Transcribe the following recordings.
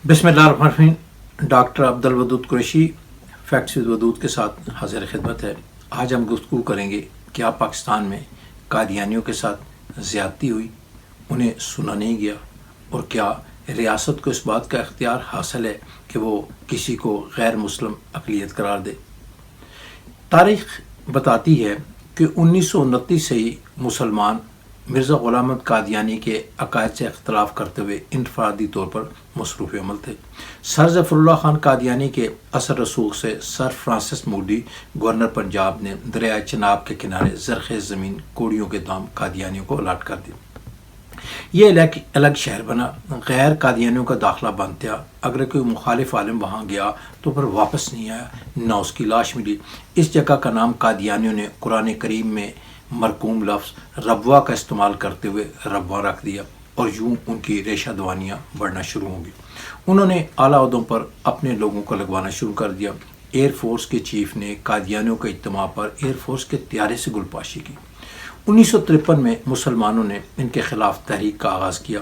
बिस्मिल्लाहिर्रहमानिर्रहीम। Doctor Abdul Wadood Qureshi facts with Wadood के साथ हाजिर खिदमत है। आज हम गुफ्तगू करेंगे क्या पाकिस्तान में कादियानियों के साथ ज़्यादती हुई, उन्हें सुना नहीं गया, और क्या रियासत को इस बात का इख्तियार हासिल है कि वो किसी को गैर मुस्लिम अक़लियत करार दे। तारीख़ बताती है कि 1929 से ही मुसलमान मिर्ज़ा ग़ुलाम अहमद कादियानी के अक़ायद से इख्तलाफ करते हुए इनफरादी तौर पर मसरूफ़ अमल थे। सर ज़फ़रुल्लाह ख़ान कादियानी के असर रसूख से sir Francis Moody governor Punjab ने दरिया चनाब के किनारे ज़रख़ेज़ ज़मीन कोड़ियों के दाम कादियानियों को अलाट कर दी। ये अलग शहर बना। गैर कादियानियों का दाखिला बंद था। अगर कोई मुखालिफ आलिम वहाँ गया तो फिर वापस नहीं आया, ना उसकी लाश मिली। इस जगह का नाम कादियानियों ने कुरान करीम में मरकूम लफ्ज़ रबवा का इस्तेमाल करते हुए रबवा रख दिया, और यूँ उनकी रेशा दवानियाँ बढ़ना शुरू होंगी। उन्होंने आला ओहदों पर अपने लोगों को लगवाना शुरू कर दिया। एयरफोर्स के चीफ ने कादियानियों के इज्तिमा पर एयरफोर्स के त्यारे से गुलपाशी की। 1953 में मुसलमानों ने इनके ख़िलाफ़ तहरीक का आगाज़ किया।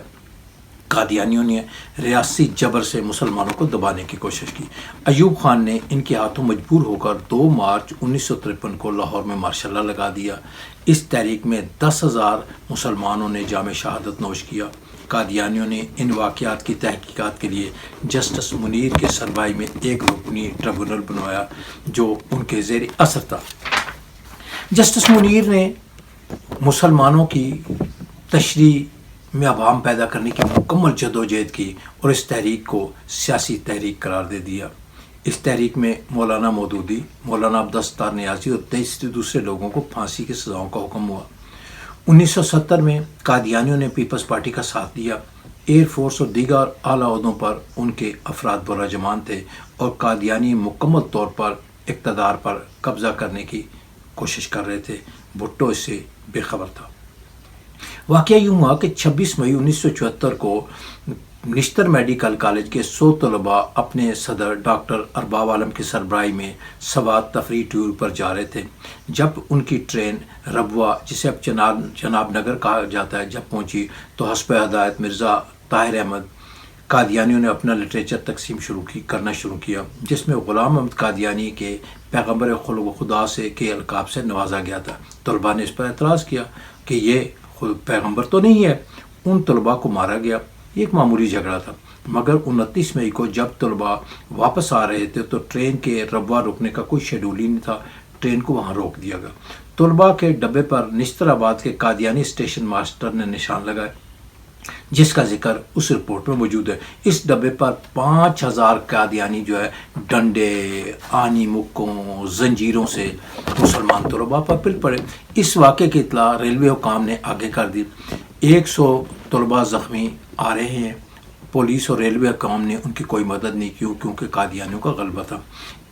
कादियानियों ने रियासी जबर से मुसलमानों को दबाने की कोशिश की। अयूब खान ने इनके हाथों मजबूर होकर 2 मार्च 1953 को लाहौर में मार्शल लॉ लगा दिया। इस तहरीक में 10,000 मुसलमानों ने जाम शहादत नोश किया। कादियानियों ने इन वाक़यात की तहकीकात के लिए जस्टिस मुनीर के सरबराही में एक रुकनी ट्रिब्यूनल बनवाया जो उनके ज़ेर असर था। जस्टिस मुनीर ने मुसलमानों की तशरीह में अवाम पैदा करने की मुकम्मल जदोजहद की और इस तहरीक को सियासी तहरीक करार दे दिया। इस तहरीक में मौलाना मौदूदी, मौलाना अब्दुल नियाज़ी और 23 दूसरे लोगों को फांसी की सज़ाओं का हुक्म हुआ। 1970 में कादियानियों ने पीपल्स पार्टी का साथ दिया। एयरफोर्स और दीगर आला ओहदों पर उनके अफराद बराजमान थे और कादियानी मुकम्मल तौर पर इक़्तिदार पर कब्ज़ा करने की कोशिश कर रहे थे। भुट्टो इससे बेखबर था। वाक़या यूँ हुआ कि 26 मई 1974 को निश्तर मेडिकल कॉलेज के 100 तलबा अपने सदर डॉक्टर अरबाब आलम की सरबराही में सवात तफरी टूर पर जा रहे थे। जब उनकी ट्रेन रबवा, जिसे अब जनाब नगर कहा जाता है, जब पहुंची तो हस्ब हदायत मिर्ज़ा ताहिर अहमद कादियानियों ने अपना लिटरेचर तकसीम करना शुरू किया, जिसमें ग़ुलाम अहमद कादियानी के पैगम्बर खुदा से के अलकाब से नवाजा गया था। तलबा ने इस पर एतराज़ किया कि ये खुद पैगम्बर तो नहीं है। उन तलबा को मारा गया। एक मामूली झगड़ा था, मगर 29 मई को जब तलबा वापस आ रहे थे तो ट्रेन के रबवा रुकने का कोई शेड्यूल ही नहीं था। ट्रेन को वहाँ रोक दिया गया। तलबा के डब्बे पर निश्तराबाद के कादियानी स्टेशन मास्टर ने निशान लगाए, जिसका जिक्र उस रिपोर्ट में मौजूद है। इस डब्बे पर 5000 कादियानी जो है डंडे, आनी मुक्कों, जंजीरों से मुसलमान तलबा पर पिल पड़े। इस वाक़े की इत्तला रेलवे हुकाम ने आगे कर दी। 100 तलबा ज़ख्मी आ रहे हैं। पुलिस और रेलवे हुकाम ने उनकी कोई मदद नहीं की क्योंकि कादियानियों का गलबा था।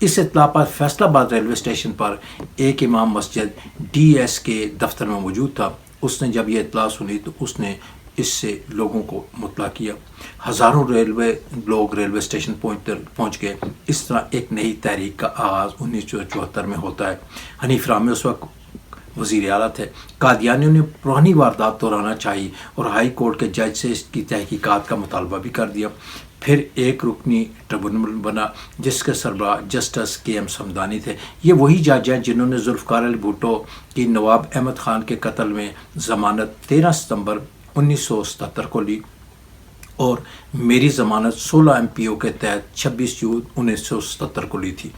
इस इत्तला पर फैसलाबाद रेलवे स्टेशन पर एक इमाम मस्जिद DS के दफ्तर में मौजूद था। उसने जब ये इत्तला सुनी तो उसने इससे लोगों को मुतला किया। हज़ारों लोग रेलवे स्टेशन पहुँच गए। इस तरह एक नई तहरीक का आगाज़ 1974 में होता है। हनीफ रामी उस वक्त वज़ीर आला थे। कादियानियों ने पुरानी वारदात दोहराना चाहिए और हाई कोर्ट के जज से इसकी तहकीकात का मुतालबा भी कर दिया। फिर एक रुकनी ट्रिब्यूनल बना जिसके सरबराह जस्टिस KM समदानी थे। ये वही जज हैं जिन्होंने जुल्फ़िकार अली भुट्टो की नवाब अहमद ख़ान के कत्ल में ज़मानत 13 सितंबर 1977 को ली और मेरी ज़मानत 16 MPO के तहत 26 जून 1977 को ली थी।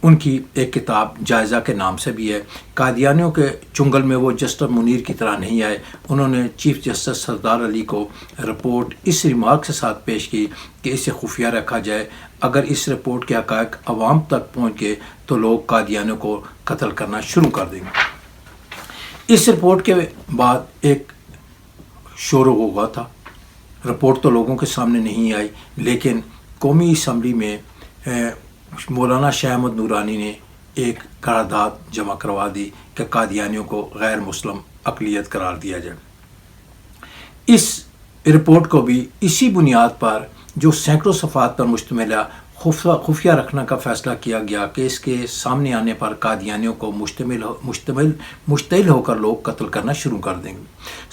उनकी एक किताब जायज़ा के नाम से भी है। कादियानियों के चुंगल में वो जस्टिस मुनीर की तरह नहीं आए। उन्होंने चीफ जस्टिस सरदार अली को रिपोर्ट इस रिमार्क के साथ पेश की कि इसे खुफिया रखा जाए। अगर इस रिपोर्ट के हक़ाइक़ अवाम तक पहुँच गए तो लोग कादियानियों को कत्ल करना शुरू कर देंगे। इस रिपोर्ट के बाद एक शोर होगा था। रिपोर्ट तो लोगों के सामने नहीं आई, लेकिन कौमी असम्बली में मौलाना शाह अहमद नूरानी ने एक करारदाद जमा करवा दी कि कादियानियों को गैर मुस्लिम अक़लियत करार दिया जाए। इस रिपोर्ट को भी इसी बुनियाद पर, जो सैकड़ों सफ़ात पर मुश्तमिल है, खुफिया रखने का फ़ैसला किया गया कि इसके सामने आने पर कादियानियों को मुश्तइल होकर लोग कत्ल करना शुरू कर देंगे।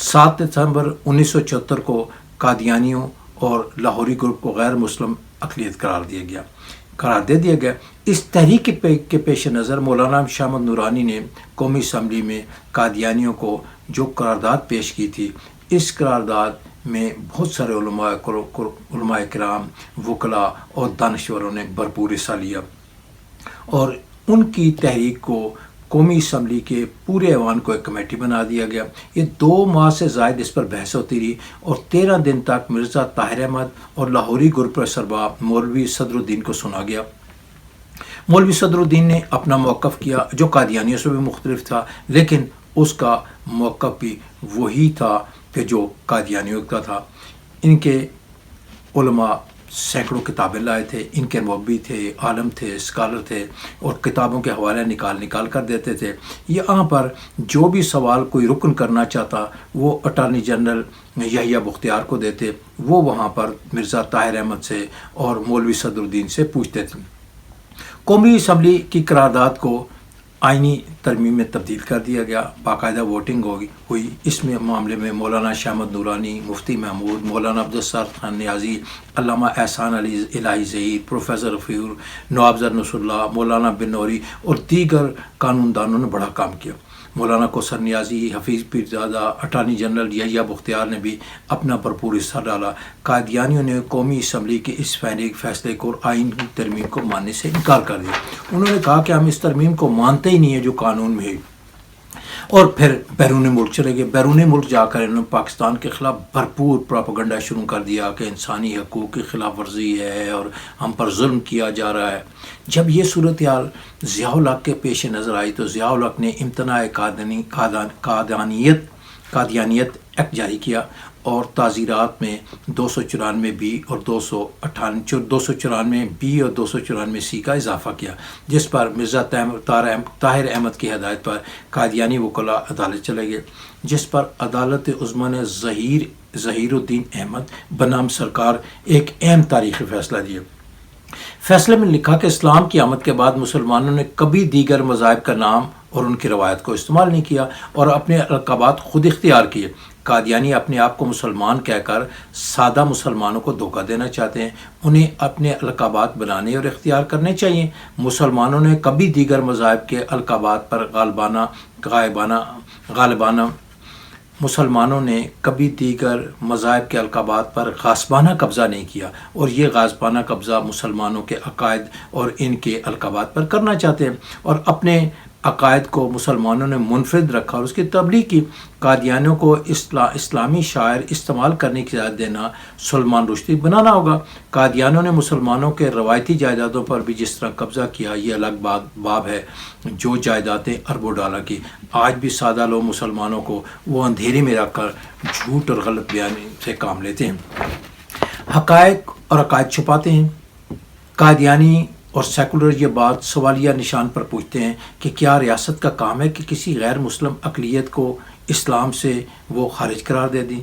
7 दिसंबर 1974 को कादियानियों اور لاہوری گروپ کو غیر مسلم اقلیت قرار دے دیا گیا۔ اس تحریک کے پیش نظر مولانا شاہ احمد نورانی نے قومی اسمبلی میں قادیانیوں کو جو قرارداد پیش کی تھی، اس قرارداد میں بہت سارے علماء کرام، وکلاء اور دانشوروں نے بھرپور حصہ لیا، اور ان کی تحریک کو قومی اسمبلی کے پورے ایوان کو ایک کمیٹی بنا دیا گیا۔ یہ 2 ماہ سے زائد اس پر بحث ہوتی رہی اور 13 دن تک مرزا طاہر احمد اور لاہوری گروپ کے سربراہ مولوی صدر الدین کو سنا گیا۔ مولوی صدر الدین نے اپنا موقف کیا جو قادیانیوں سے بھی مختلف تھا، لیکن اس کا موقف بھی وہی تھا کہ جو قادیانیوں کا تھا۔ ان کے علماء سینکڑوں کتابیں لائے تھے، ان کے مربی تھے، عالم تھے، اسکالر تھے، اور کتابوں کے حوالے نکال کر دیتے تھے۔ یہاں پر جو بھی سوال کوئی رکن کرنا چاہتا وہ اٹارنی جنرل یحییٰ بختیار کو دیتے، وہ وہاں پر مرزا طاہر احمد سے اور مولوی صدر الدین سے پوچھتے تھے۔ قومی اسمبلی کی قرارداد کو آئینی ترمیم میں تبدیل کر دیا گیا، باقاعدہ ووٹنگ ہوئی۔ اس میں معاملے میں مولانا شاہ احمد نورانی، مفتی محمود، مولانا عبدالستار خان نیازی، علامہ احسان علی الہی ظہیر، پروفیسر رفیع، نواب زر نصر اللہ، مولانا بن نوری اور دیگر قانون دانوں نے بڑا کام کیا۔ مولانا کوثر نیازی، حفیظ پیرزادہ، اٹارنی جنرل یحییٰ بختیار نے بھی اپنا بھرپور حصہ ڈالا۔ قادیانیوں نے قومی اسمبلی کے اس فیصلے کو اور آئین کی ترمیم کو ماننے سے انکار کر دیا۔ انہوں نے کہا کہ ہم اس ترمیم کو مانتے ہی نہیں ہیں جو قانون میں ہے، اور پھر بیرون ملک چلے گئے۔ بیرون ملک جا کر انہوں نے پاکستان کے خلاف بھرپور پروپیگنڈا شروع کر دیا کہ انسانی حقوق کی خلاف ورزی ہے اور ہم پر ظلم کیا جا رہا ہے۔ جب یہ صورتحال ضیاء الحق کے پیش نظر آئی تو ضیاء الحق نے امتناع قادیانیت ایکٹ جاری کیا اور تعزیرات میں 294 بی اور 294 بی اور 294 سی کا اضافہ کیا، جس پر مرزا طاہر احمد کی ہدایت پر قادیانی وکلاء عدالت چلے گئے، جس پر عدالت عظمیٰ نے ظہیر الدین احمد بنام سرکار ایک اہم تاریخی فیصلہ دیا۔ فیصلے میں لکھا کہ اسلام کی آمد کے بعد مسلمانوں نے کبھی دیگر مذاہب کا نام اور ان کی روایت کو استعمال نہیں کیا اور اپنے القابات خود اختیار کیے۔ قادیانی اپنے آپ کو مسلمان کہہ کر سادہ مسلمانوں کو دھوکہ دینا چاہتے ہیں، انہیں اپنے القابات بنانے اور اختیار کرنے چاہیے۔ مسلمانوں نے کبھی دیگر مذاہب کے القابات پر غاصبانہ قبضہ نہیں کیا، اور یہ غاصبانہ قبضہ مسلمانوں کے عقائد اور ان کے القابات پر کرنا چاہتے ہیں، اور اپنے عقائد کو مسلمانوں نے منفرد رکھا اور اس کی تبلیغ کی۔ قادیانیوں کو اسلامی شاعر استعمال کرنے کی اجازت دینا سلمان رشدی بنانا ہوگا۔ قادیانیوں نے مسلمانوں کے روایتی جائیدادوں پر بھی جس طرح قبضہ کیا، یہ الگ باب ہے۔ جو جائیدادیں اربوں ڈالر کی، آج بھی سادہ لوگ مسلمانوں کو وہ اندھیرے میں رکھ کر جھوٹ اور غلط بیانی سے کام لیتے ہیں، حقائق اور عقائد چھپاتے ہیں۔ قادیانی اور سیکولر یہ بات سوالیہ نشان پر پوچھتے ہیں کہ کیا ریاست کا کام ہے کہ کسی غیر مسلم اقلیت کو اسلام سے وہ خارج قرار دے دیں؟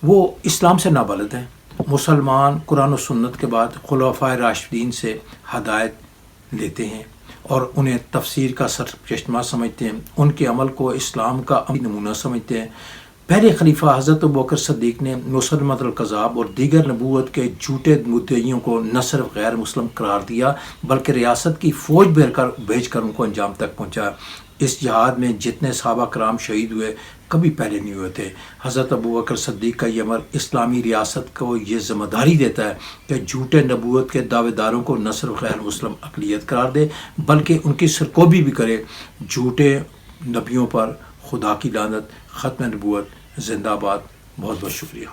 وہ اسلام سے نابلد ہیں۔ مسلمان قرآن و سنت کے بعد خلفائے راشدین سے ہدایت لیتے ہیں اور انہیں تفسیر کا سرچشمہ سمجھتے ہیں، ان کے عمل کو اسلام کا عملی نمونہ سمجھتے ہیں۔ پہلے خلیفہ حضرت ابوبکر صدیق نے مسلمۃ القذاب اور دیگر نبوت کے جھوٹے مدعیوں کو نہ صرف غیر مسلم قرار دیا بلکہ ریاست کی فوج بھیج کر ان کو انجام تک پہنچایا۔ اس جہاد میں جتنے صحابہ کرام شہید ہوئے کبھی پہلے نہیں ہوئے تھے۔ حضرت ابوبکر صدیق کا یہ امر اسلامی ریاست کو یہ ذمہ داری دیتا ہے کہ جھوٹے نبوت کے دعوے داروں کو نہ صرف غیر مسلم اقلیت قرار دے بلکہ ان کی سرکوبی بھی کرے۔ جھوٹے نبیوں پر خدا کی لعنت۔ ختم نبوت زندہ باد۔ بہت بہت شکریہ۔